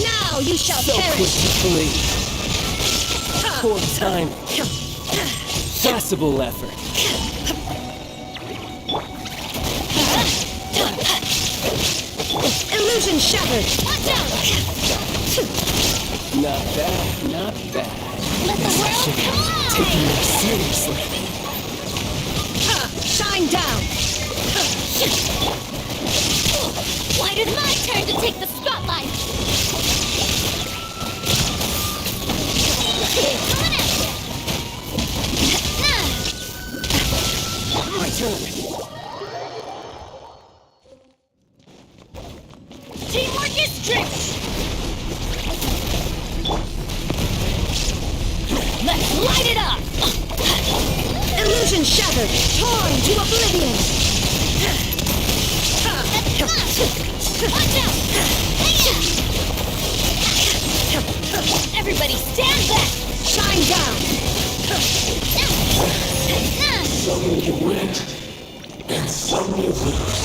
Now you shall So quick perish! to flee. Poor time. Possible effort. Illusion shattered! Watch out! Not bad, not bad. Let the world collide! Taking it seriously. Shine down! Why is my turn to take the spotlight? turn. Teamwork is strength! Let's light it up! Illusion shattered! Torn to oblivion! Watch out! Everybody stand back! Shine down! Some you win, and some you lose.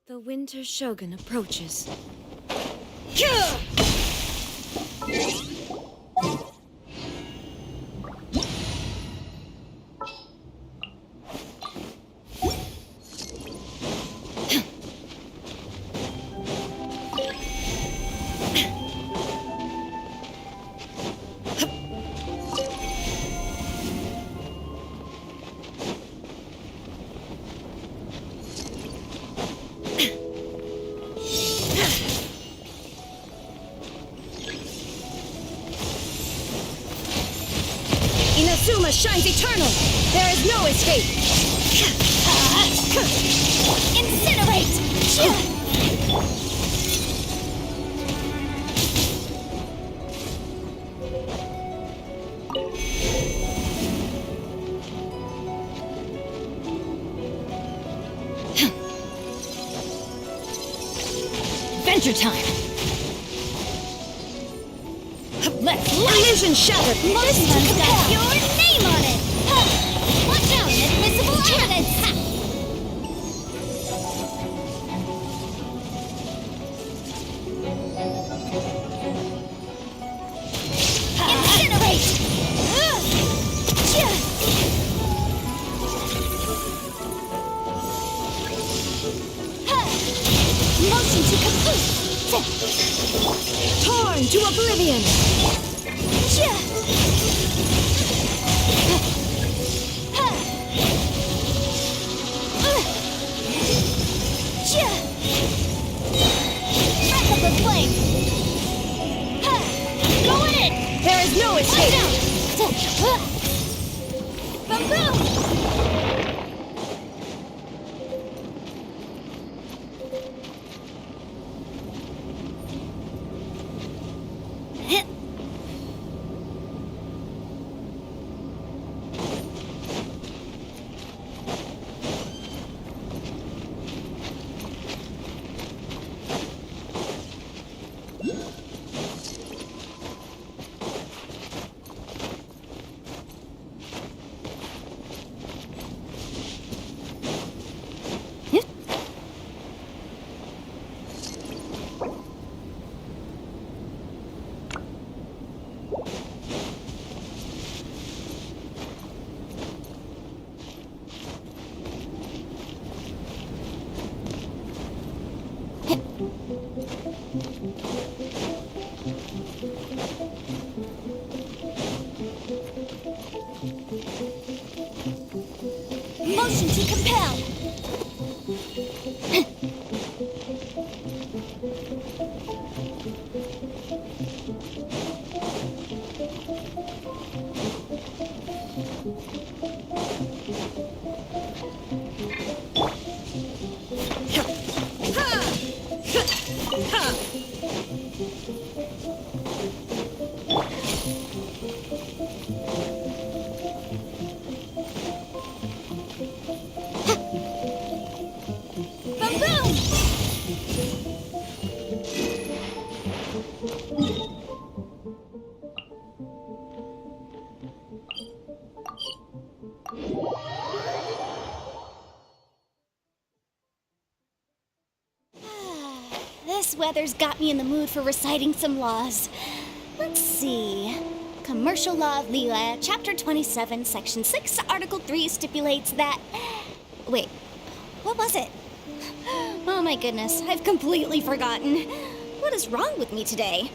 The Winter Shogun approaches. Inazuma shines eternal! There is no escape! Incinerate! Adventure time! Let's illusion shattered! This one's got your name on it! Watch out, inadmissible evidence! Incinerate! Motion to complete! Torn to oblivion! Breath of the flame! Go in it! There is no escape! Boom boom! Motion to compel! This weather's got me in the mood for reciting some laws. Let's see. Commercial Law of Leela, Chapter 27, Section 6, Article 3 stipulates that... Wait, what was it? Oh my goodness, I've completely forgotten. What is wrong with me today?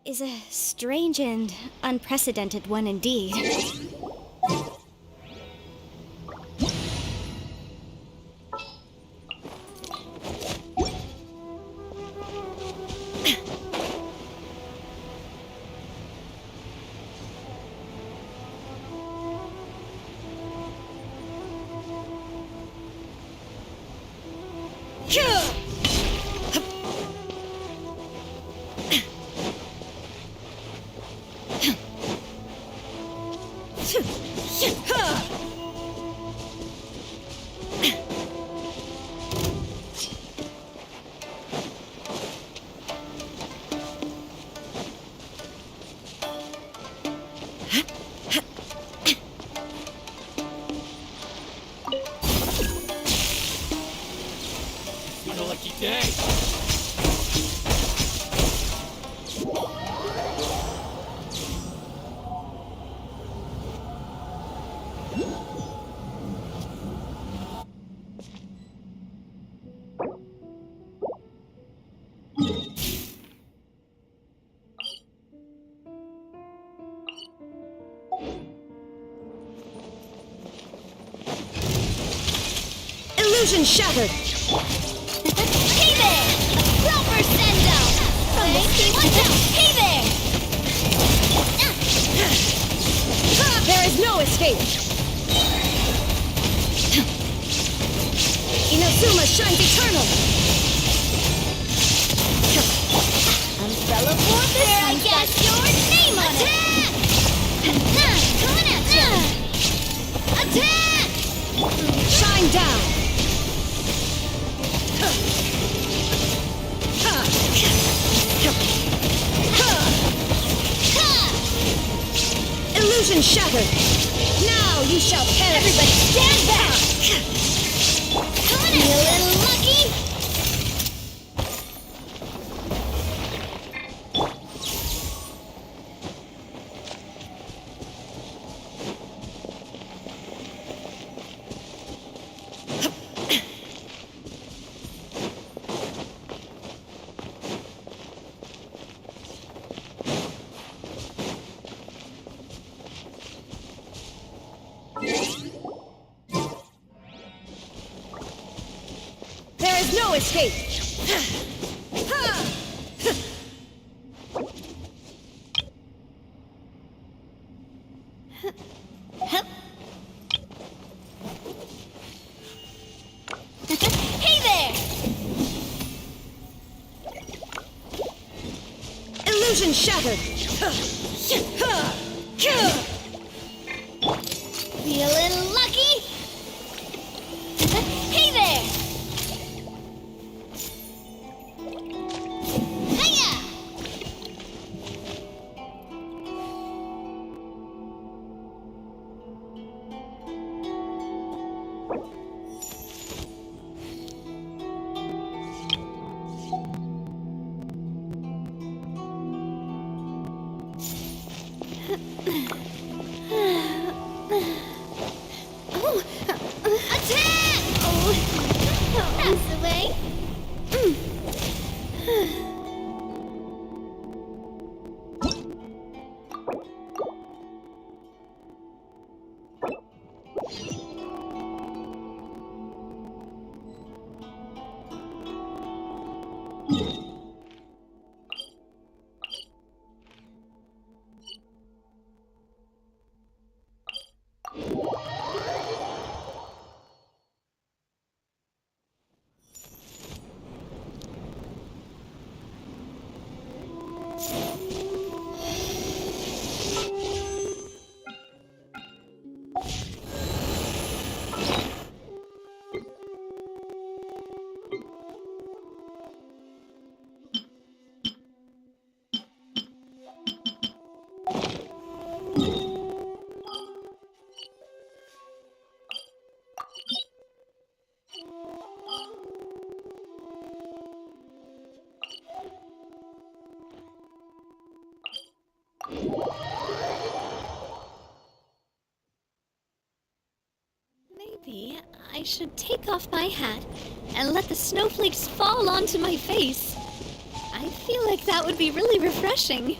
Is a strange and unprecedented one indeed. Illusion shattered! Hey there! Proper send-out! From the steam out! Hey there! There is no escape! Inazuma shines eternal! Umbrella Force, there I got your name on it! Coming at you! Attack! Shine down! Illusion shattered! Now you shall perish! Everybody stand back! Coming at you! A little lucky? There is no escape! Hey there! Illusion shattered! Be a little lucky? Hey there! Hiya! Maybe I should take off my hat and let the snowflakes fall onto my face. I feel like that would be really refreshing.